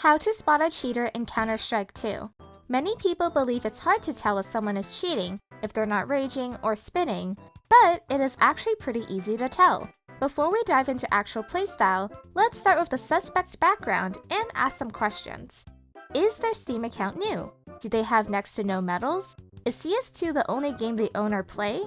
How to spot a cheater in Counter-Strike 2. Many people believe it's hard to tell if someone is cheating if they're not raging or spinning, but it is actually pretty easy to tell. Before we dive into actual playstyle, let's start with the suspect's background and ask some questions. Is their Steam account new? Do they have next to no medals? Is CS2 the only game they own or play?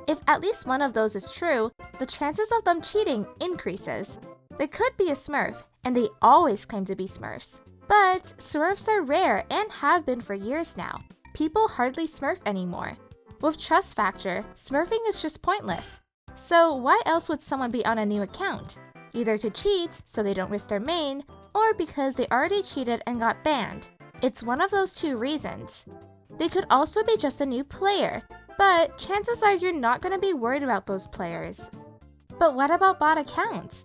If at least one of those is true, the chances of them cheating increases. They could be a smurf, and they always claim to be smurfs. But smurfs are rare and have been for years now. People hardly smurf anymore. With trust factor, smurfing is just pointless. So why else would someone be on a new account? Either to cheat, so they don't risk their main, or because they already cheated and got banned. It's one of those two reasons. They could also be just a new player, but chances are you're not going to be worried about those players. But what about bot accounts?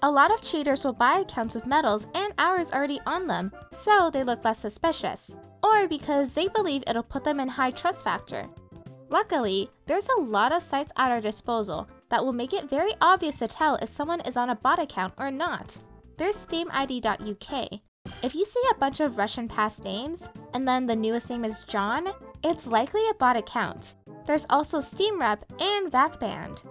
A lot of cheaters will buy accounts with medals and hours already on them, so they look less suspicious, or because they believe it'll put them in high trust factor. Luckily, there's a lot of sites at our disposal that will make it very obvious to tell if someone is on a bot account or not. There's steamid.uk. If you see a bunch of Russian past names, and then the newest name is John, it's likely a bot account. There's also SteamRep and VacBand.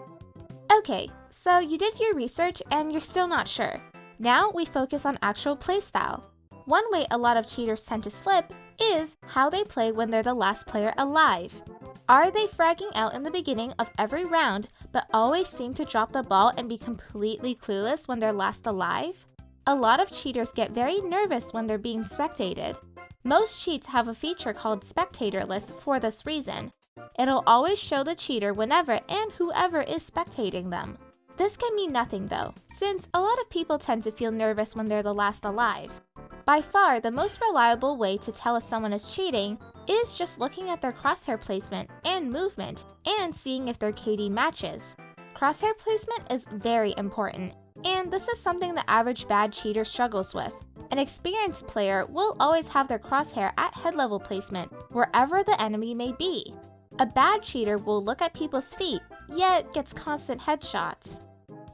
Okay, so you did your research and you're still not sure. Now we focus on actual playstyle. One way a lot of cheaters tend to slip is how they play when they're the last player alive. Are they fragging out in the beginning of every round but always seem to drop the ball and be completely clueless when they're last alive? A lot of cheaters get very nervous when they're being spectated. Most cheats have a feature called spectator list for this reason. It'll always show the cheater whenever and whoever is spectating them. This can mean nothing though, since a lot of people tend to feel nervous when they're the last alive. By far, the most reliable way to tell if someone is cheating is just looking at their crosshair placement and movement and seeing if their KD matches. Crosshair placement is very important, and this is something the average bad cheater struggles with. An experienced player will always have their crosshair at head level placement wherever the enemy may be. A bad cheater will look at people's feet, yet gets constant headshots.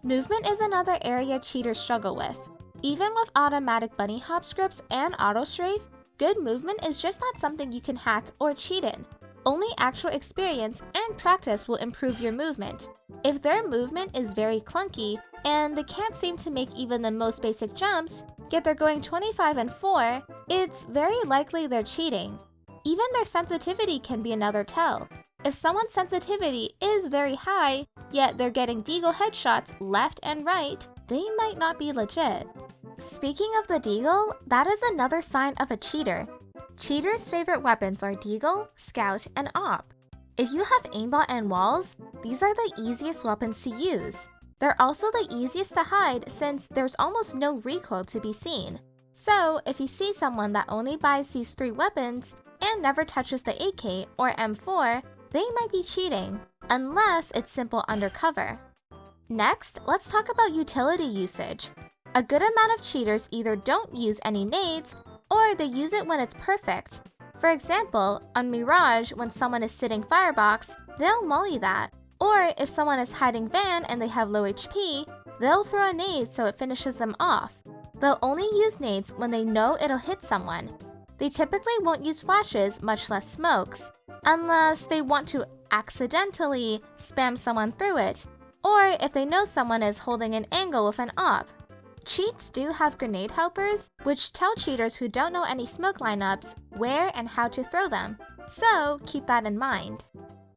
Movement is another area cheaters struggle with. Even with automatic bunny hop scripts and auto strafe, good movement is just not something you can hack or cheat in. Only actual experience and practice will improve your movement. If their movement is very clunky and they can't seem to make even the most basic jumps, yet they're going 25 and 4, it's very likely they're cheating. Even their sensitivity can be another tell. If someone's sensitivity is very high, yet they're getting deagle headshots left and right, they might not be legit. Speaking of the deagle, that is another sign of a cheater. Cheaters' favorite weapons are deagle, scout, and op. If you have aimbot and walls, these are the easiest weapons to use. They're also the easiest to hide since there's almost no recoil to be seen. So if you see someone that only buys these 3 weapons and never touches the AK or M4, they might be cheating, unless it's simple undercover. Next, let's talk about utility usage. A good amount of cheaters either don't use any nades, or they use it when it's perfect. For example, on Mirage, when someone is sitting firebox, they'll molly that. Or if someone is hiding van and they have low HP, they'll throw a nade so it finishes them off. They'll only use nades when they know it'll hit someone. They typically won't use flashes, much less smokes, unless they want to accidentally spam someone through it, or if they know someone is holding an angle with an op. Cheats do have grenade helpers, which tell cheaters who don't know any smoke lineups where and how to throw them, so keep that in mind.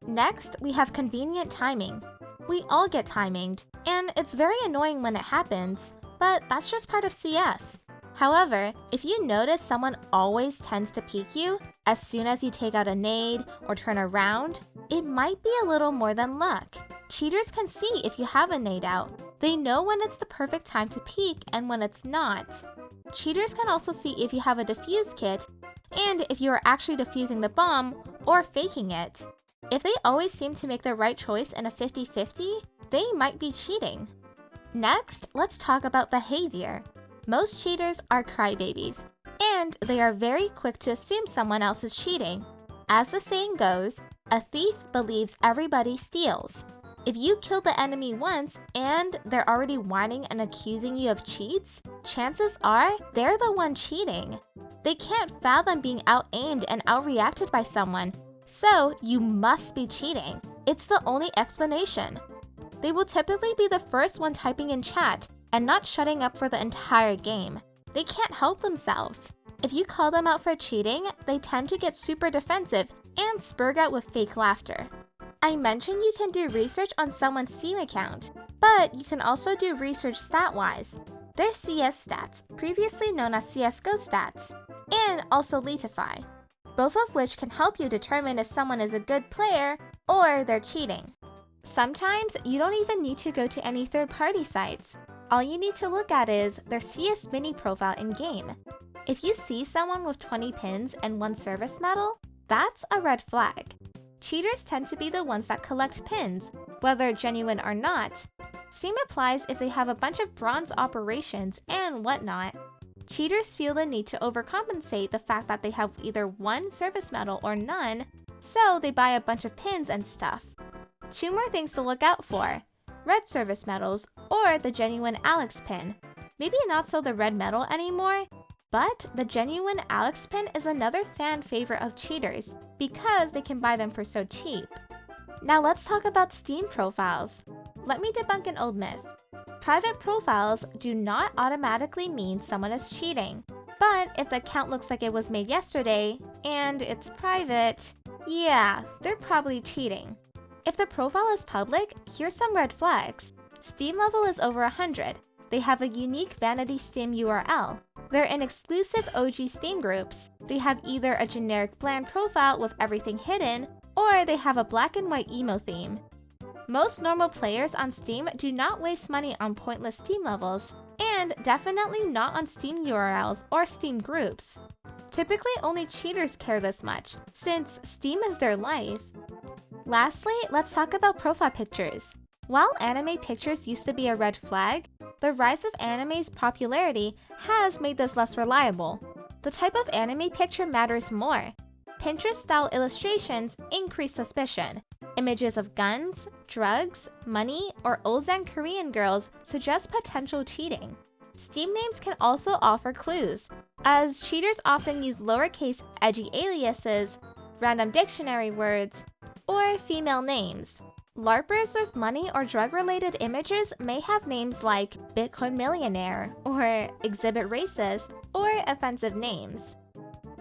Next, we have convenient timing. We all get timinged, and it's very annoying when it happens, but that's just part of CS. However, if you notice someone always tends to peek you as soon as you take out a nade or turn around, it might be a little more than luck. Cheaters can see if you have a nade out. They know when it's the perfect time to peek and when it's not. Cheaters can also see if you have a defuse kit and if you are actually defusing the bomb or faking it. If they always seem to make the right choice in a 50-50, they might be cheating. Next, let's talk about behavior. Most cheaters are crybabies, and they are very quick to assume someone else is cheating. As the saying goes, a thief believes everybody steals. If you kill the enemy once and they're already whining and accusing you of cheats, chances are they're the one cheating. They can't fathom being out-aimed and out-reacted by someone, so you must be cheating. It's the only explanation. They will typically be the first one typing in chat and not shutting up for the entire game. They can't help themselves. If you call them out for cheating, they tend to get super defensive and spurg out with fake laughter. I mentioned you can do research on someone's Steam account, but you can also do research stat-wise. There's CS stats, previously known as CSGO stats, and also Letify, both of which can help you determine if someone is a good player or they're cheating. Sometimes you don't even need to go to any third-party sites. All you need to look at is their CS mini profile in-game. If you see someone with 20 pins and 1 service medal, that's a red flag. Cheaters tend to be the ones that collect pins, whether genuine or not. Same applies if they have a bunch of bronze operations and whatnot. Cheaters feel the need to overcompensate the fact that they have either 1 service medal or none, so they buy a bunch of pins and stuff. 2 more things to look out for: red service medals or the genuine Alex pin. Maybe not so the red medal anymore, but the genuine Alex pin is another fan favorite of cheaters because they can buy them for so cheap. Now let's talk about Steam profiles. Let me debunk an old myth. Private profiles do not automatically mean someone is cheating, but if the account looks like it was made yesterday and it's private, yeah, they're probably cheating. If the profile is public, here's some red flags. Steam level is over 100. They have a unique Vanity Steam URL. They're in exclusive OG Steam groups. They have either a generic bland profile with everything hidden, or they have a black and white emo theme. Most normal players on Steam do not waste money on pointless Steam levels, and definitely not on Steam URLs or Steam groups. Typically only cheaters care this much, since Steam is their life. Lastly, let's talk about profile pictures. While anime pictures used to be a red flag, the rise of anime's popularity has made this less reliable. The type of anime picture matters more. Pinterest-style illustrations increase suspicion. Images of guns, drugs, money, or Ozan Korean girls suggest potential cheating. Steam names can also offer clues, as cheaters often use lowercase edgy aliases, random dictionary words, or female names. LARPers with money or drug-related images may have names like Bitcoin Millionaire, or Exhibit Racist, or offensive names.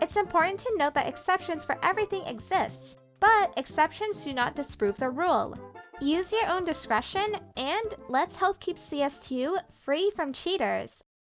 It's important to note that exceptions for everything exist, but exceptions do not disprove the rule. Use your own discretion, and let's help keep CS2 free from cheaters.